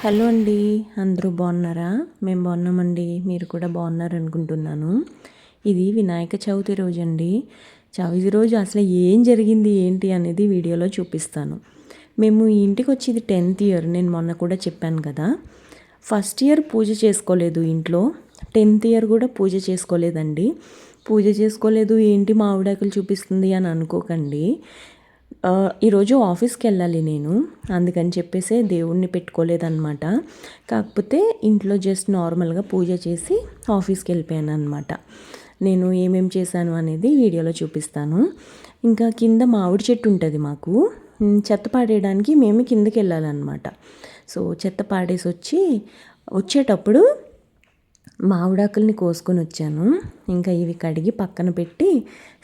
Hello అండి, అందరూ బాగున్నారా? మేము బాగున్నామండి. మీరు కూడా బాగున్నారు అనుకుంటున్నాను. ఇది వినాయక చవితి రోజు అండి. చవితి రోజు అసలు ఏం జరిగింది ఏంటి అనేది వీడియోలో చూపిస్తాను. మేము ఈ ఇంటికి వచ్చి ఇది 10th ఇయర్. నేను మొన్న కూడా చెప్పాను కదా. ఫస్ట్ ఇయర్ పూజ చేసుకోలేదు ఇంట్లో, 10th ఇయర్ కూడా పూజ చేసుకోలేదండి. పూజ చేసుకోలేదు ఏంటి మామిడాకులు చూపిస్తుంది అని అనుకోకండి. ఈరోజు ఆఫీస్కి వెళ్ళాలి నేను, అందుకని చెప్పేసి దేవుణ్ణి పెట్టుకోలేదన్నమాట. కాకపోతే ఇంట్లో జస్ట్ నార్మల్గా పూజ చేసి ఆఫీస్కి వెళ్ళిపోయాను అనమాట. నేను ఏమేం చేశాను అనేది వీడియోలో చూపిస్తాను. ఇంకా కింద మామిడి చెట్టు ఉంటుంది మాకు, చెత్త పాడేయడానికి మేము కిందకి వెళ్ళాలన్నమాట. సో చెత్త పాడేసి వచ్చేటప్పుడు మామిడాకుల్ని కోసుకొని వచ్చాను. ఇంకా ఇవి కడిగి పక్కన పెట్టి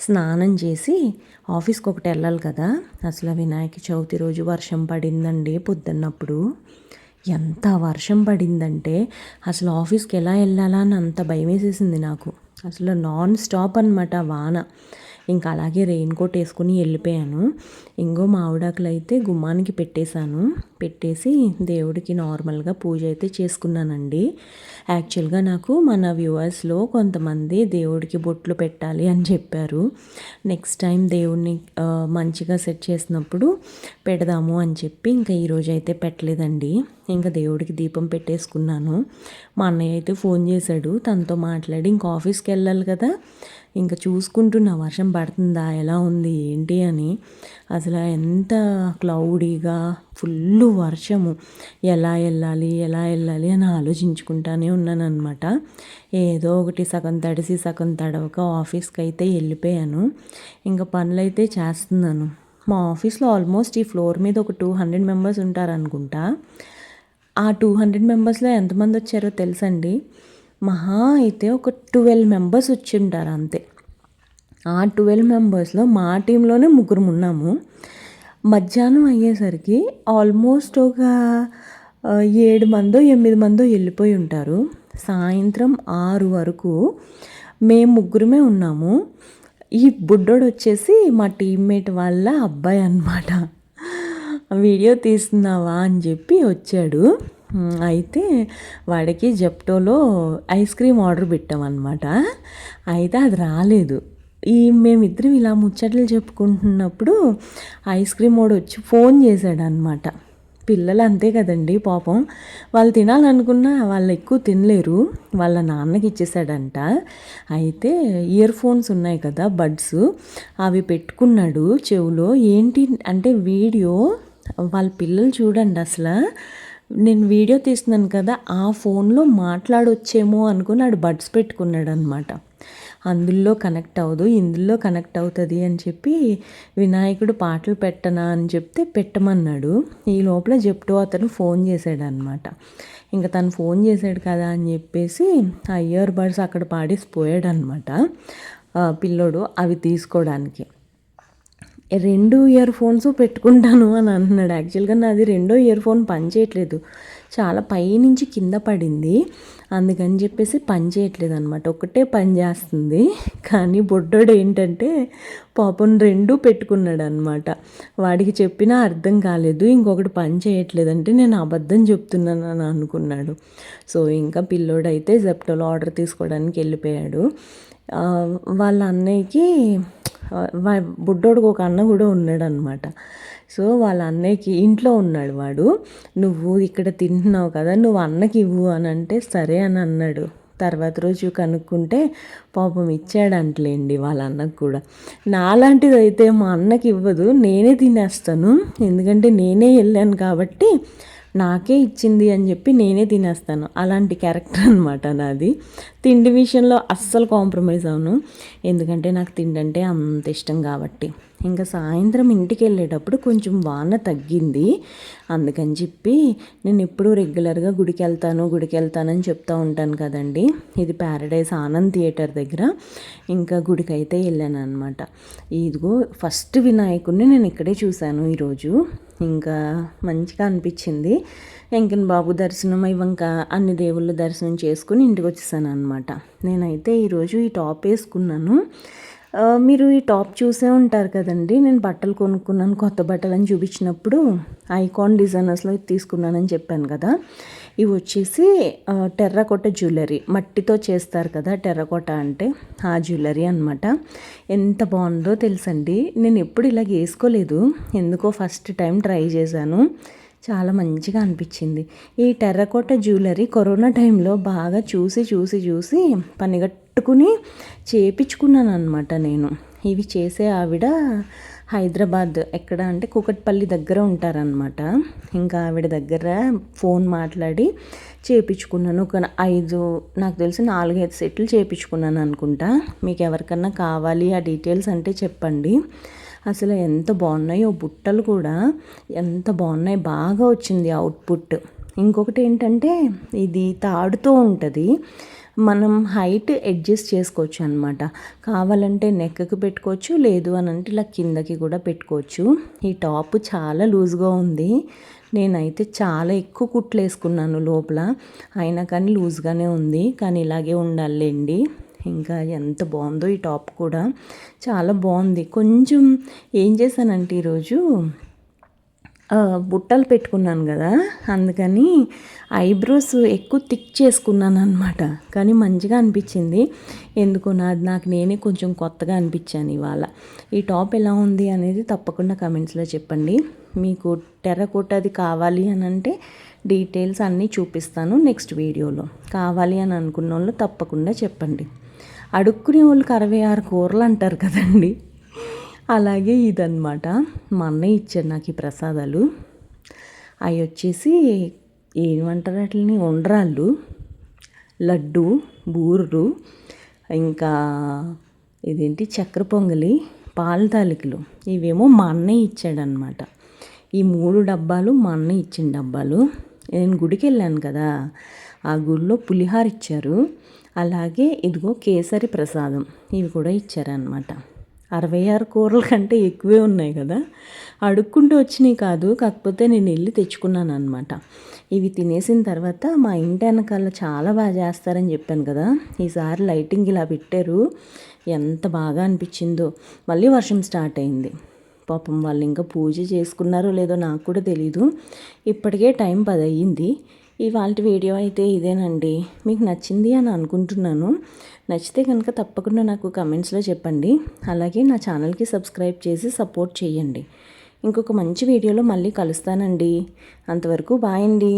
స్నానం చేసి ఆఫీస్కి ఒకటి వెళ్ళాలి కదా. అసలు వినాయక చవితి రోజు వర్షం పడిందండి పొద్దున్నప్పుడు. ఎంత వర్షం పడిందంటే అసలు ఆఫీస్కి ఎలా వెళ్ళాలా అని అంత భయం వేసేసింది నాకు. అసలు నాన్ స్టాప్ అనమాట వాన. ఇంకా అలాగే రెయిన్ కోట్ వేసుకుని వెళ్ళిపోయాను. ఇంకో మామిడాకులు అయితే గుమ్మానికి పెట్టేసి దేవుడికి నార్మల్గా పూజ అయితే చేసుకున్నానండి. యాక్చువల్గా నాకు మన వ్యూవర్స్లో కొంతమంది దేవుడికి బొట్లు పెట్టాలి అని చెప్పారు. నెక్స్ట్ టైం దేవుడిని మంచిగా సెట్ చేసినప్పుడు పెడదాము అని చెప్పి ఇంకా ఈరోజు అయితే పెట్టలేదండి. ఇంకా దేవుడికి దీపం పెట్టేసుకున్నాను. మా అన్నయ్య అయితే ఫోన్ చేశాడు, తనతో మాట్లాడి ఇంకా ఆఫీస్కి వెళ్ళాలి కదా. ఇంకా చూసుకుంటున్నా వర్షం పడుతుందా, ఎలా ఉంది ఏంటి అని. అసలు ఎంత క్లౌడీగా ఫుల్ వర్షము, ఎలా వెళ్ళాలి అని ఆలోచించుకుంటానే ఉన్నాను అనమాట. ఏదో ఒకటి సగం తడిసి సగం తడవక ఆఫీస్కి అయితే వెళ్ళిపోయాను. ఇంకా పనులు అయితే చేస్తున్నాను. మా ఆఫీస్లో ఆల్మోస్ట్ ఈ ఫ్లోర్ మీద ఒక 200 మెంబర్స్ ఉంటారనుకుంటా. ఆ 200 మెంబర్స్లో ఎంతమంది వచ్చారో తెలుసండి? మహా అయితే ఒక 12 మెంబర్స్ వచ్చి ఉంటారు అంతే. ఆ 12 మెంబర్స్లో మా టీంలోనే ముగ్గురు ఉన్నాము. మధ్యాహ్నం అయ్యేసరికి ఆల్మోస్ట్ ఒక 7 మందో 8 మందో వెళ్ళిపోయి ఉంటారు. సాయంత్రం 6 వరకు మేము ముగ్గురమే ఉన్నాము. ఈ బుడ్డోడు వచ్చేసి మా టీమ్మేట్ వాళ్ళ అబ్బాయి అన్నమాట. వీడియో తీస్తున్నావా అని చెప్పి వచ్చాడు. అయితే వాడికి జెప్టోలో ఐస్ క్రీమ్ ఆర్డర్ పెట్టామన్నమాట. అయితే అది రాలేదు. మేమిద్దరం ఇలా ముచ్చట్లు చెప్పుకుంటున్నప్పుడు ఐస్ క్రీమ్ వాడు వచ్చి ఫోన్ చేశాడు అనమాట. పిల్లలు అంతే కదండి పాపం, వాళ్ళు తినాలనుకున్నా వాళ్ళు ఎక్కువ తినలేరు. వాళ్ళ నాన్నకి ఇచ్చేసాడంట. అయితే ఇయర్ ఫోన్స్ ఉన్నాయి కదా, బడ్స్, అవి పెట్టుకున్నాడు చెవులో. ఏంటి అంటే వీడియో, వాళ్ళ పిల్లలు చూడండి అసలు. నేను వీడియో తీస్తున్నాను కదా, ఆ ఫోన్లో మాట్లాడొచ్చేమో అనుకుని ఆడు బడ్స్ పెట్టుకున్నాడు అనమాట. అందులో కనెక్ట్ అవ్వదు, ఇందులో కనెక్ట్ అవుతుంది అని చెప్పి వినాయకుడు పాటలు పెట్టనా అని చెప్తే పెట్టమన్నాడు. ఈ లోపల జెప్టో అతను ఫోన్ చేశాడు అనమాట. ఇంకా తను ఫోన్ చేశాడు కదా అని చెప్పేసి ఆ ఇయర్ బడ్స్ అక్కడ పాడేసి పోయాడు అనమాట పిల్లోడు అవి తీసుకోవడానికి. 2 ఇయర్ ఫోన్స్ పెట్టుకుంటాను అని అంటున్నాడు. యాక్చువల్గా నాది 2వ ఇయర్ ఫోన్ పనిచేయట్లేదు, చాలా పైనుంచి కింద పడింది. అందుకని చెప్పేసి పని చేయట్లేదు అనమాట, ఒకటే పని చేస్తుంది. కానీ బొడ్డోడు ఏంటంటే పాపం 2 పెట్టుకున్నాడు అనమాట. వాడికి చెప్పినా అర్థం కాలేదు, ఇంకొకటి పని చేయట్లేదంటే నేను అబద్ధం చెప్తున్నాను అని అనుకున్నాడు. సో ఇంకా పిల్లోడైతే జెప్టోలో ఆర్డర్ తీసుకోవడానికి వెళ్ళిపోయాడు. వాళ్ళ అన్నయ్యకి బుడ్డోడికి ఒక అన్న కూడా ఉన్నాడు అనమాట. సో వాళ్ళ అన్నయ్యకి ఇంట్లో ఉన్నాడు వాడు. నువ్వు ఇక్కడ తింటున్నావు కదా, నువ్వు అన్నకి ఇవ్వు అని అంటే సరే అని అన్నాడు. తర్వాత రోజు కనుక్కుంటే పాపం ఇచ్చాడంటలేండి వాళ్ళ అన్నకు కూడా. నాలాంటిది అయితే మా అన్నకి ఇవ్వదు, నేనే తినేస్తాను. ఎందుకంటే నేనే వెళ్ళాను కాబట్టి నాకే ఇచ్చింది అని చెప్పి నేనే తినేస్తాను. అలాంటి క్యారెక్టర్ అనమాట నాది. తిండి విషయంలో అస్సలు కాంప్రమైజ్ అవును, ఎందుకంటే నాకు తిండి అంటే అంత ఇష్టం కాబట్టి. ఇంకా సాయంత్రం ఇంటికి వెళ్ళేటప్పుడు కొంచెం వాన తగ్గింది. అందుకని చెప్పి నేను ఎప్పుడూ రెగ్యులర్గా గుడికి వెళ్తానని చెప్తూ ఉంటాను కదండి. ఇది ప్యారడైజ్ ఆనంద్ థియేటర్ దగ్గర. ఇంకా గుడికి అయితే వెళ్ళాను అనమాట. ఇదిగో ఫస్ట్ వినాయకుడిని నేను ఇక్కడే చూశాను ఈరోజు. ఇంకా మంచిగా అనిపించింది. వెంకన్న బాబు దర్శనం ఇవంక అన్ని దేవుళ్ళ దర్శనం చేసుకుని ఇంటికి వచ్చేసాను అనమాట. నేనైతే ఈరోజు ఈ టాప్ వేసుకున్నాను. మీరు ఈ టాప్ చూసే ఉంటారు కదండి. నేను బట్టలు కొనుక్కున్నాను, కొత్త బట్టలు అని చూపించినప్పుడు ఐకాన్ డిజైనర్స్లో తీసుకున్నానని చెప్పాను కదా. ఇవి వచ్చేసి టెర్రకోట జ్యువెలరీ, మట్టితో చేస్తారు కదా టెర్రకోట అంటే, ఆ జ్యువెలరీ అనమాట. ఎంత బాగుందో తెలుసండి. నేను ఎప్పుడు ఇలాగ వేసుకోలేదు, ఎందుకో ఫస్ట్ టైం ట్రై చేశాను. చాలా మంచిగా అనిపించింది. ఈ టెర్రకోట జ్యువెలరీ కరోనా టైంలో బాగా చూసి పనిగట్టుకుని చేపించుకున్నాను అనమాట నేను. ఇవి చేసే ఆవిడ హైదరాబాద్ ఎక్కడ అంటే కూకట్పల్లి దగ్గర ఉంటారనమాట. ఇంకా ఆవిడ దగ్గర ఫోన్ మాట్లాడి చేపించుకున్నాను. ఒక 5, నాకు తెలిసి 4-5 సెట్లు చేపించుకున్నాను అనుకుంటా. మీకు ఎవరికన్నా కావాలి ఆ డీటెయిల్స్ అంటే చెప్పండి. అసలు ఎంత బాగున్నాయో బుట్టలు కూడా, ఎంత బాగున్నాయి, బాగా వచ్చింది అవుట్పుట్. ఇంకొకటి ఏంటంటే ఇది తాడుతో ఉంటుంది, మనం హైట్ అడ్జస్ట్ చేసుకోవచ్చు అనమాట. కావాలంటే నెక్కకి పెట్టుకోవచ్చు, లేదు అని అంటే ఇలా కిందకి కూడా పెట్టుకోవచ్చు. ఈ టాప్ చాలా లూజ్గా ఉంది. నేనైతే చాలా ఎక్కువ కుట్లు వేసుకున్నాను లోపల, అయినా కానీ లూజ్గానే ఉంది. కానీ ఇలాగే ఉండాలండి. ఇంకా ఎంత బాగుందో ఈ టాప్ కూడా, చాలా బాగుంది. కొంచెం ఏం చేశానంటే ఈరోజు బుట్టలు పెట్టుకున్నాను కదా, అందుకని ఐబ్రోస్ ఎక్కువ థిక్ చేసుకున్నాను అనమాట. కానీ మంచిగా అనిపించింది. ఎందుకో నాకు నేనే కొంచెం కొత్తగా అనిపించాను ఇవాళ. ఈ టాప్ ఎలా ఉంది అనేది తప్పకుండా కమెంట్స్లో చెప్పండి. మీకు టెర్రకోటది కావాలి అని అంటే డీటెయిల్స్ అన్నీ చూపిస్తాను నెక్స్ట్ వీడియోలో. కావాలి అని అనుకున్న వాళ్ళు తప్పకుండా చెప్పండి. అడుక్కునే వాళ్ళకి 66 కూరలు అంటారు కదండి, అలాగే ఇదన్నమాట. మా అన్నయ్య ఇచ్చాడు నాకు ఈ ప్రసాదాలు. అవి వచ్చేసి ఏమంటారు వాటిని, ఉండ్రాళ్ళు, లడ్డు, బూర్రు, ఇంకా ఇదేంటి చక్కెర పొంగలి, పాల తాలికలు. ఇవేమో మా అన్నయ్య ఇచ్చాడనమాట. ఈ 3 డబ్బాలు మా అన్నయ్య ఇచ్చిన డబ్బాలు. నేను గుడికి వెళ్ళాను కదా, ఆ గుడిలో పులిహార ఇచ్చారు. అలాగే ఇదిగో కేసరి ప్రసాదం, ఇవి కూడా ఇచ్చారనమాట. 66 కూరల కంటే ఎక్కువే ఉన్నాయి కదా. అడుక్కుంటూ వచ్చినాయి కాదు, కాకపోతే నేను వెళ్ళి తెచ్చుకున్నాను అనమాట. ఇవి తినేసిన తర్వాత మా ఇంటి వెనకాల చాలా బాగా చేస్తారని చెప్పాను కదా, ఈసారి లైటింగ్ ఇలా పెట్టారు. ఎంత బాగా అనిపించిందో. మళ్ళీ వర్షం స్టార్ట్ అయింది. పాపం వాళ్ళు ఇంకా పూజ చేసుకున్నారో లేదో నాకు కూడా తెలీదు. ఇప్పటికే టైం 10 అయ్యింది. ఇవాళ వీడియో అయితే ఇదేనండి. మీకు నచ్చింది అని అనుకుంటున్నాను. నచ్చితే కనుక తప్పకుండా నాకు కమెంట్స్లో చెప్పండి. అలాగే నా ఛానల్కి సబ్స్క్రైబ్ చేసి సపోర్ట్ చేయండి. ఇంకొక మంచి వీడియోలో మళ్ళీ కలుస్తానండి. అంతవరకు బాయ్ అండి.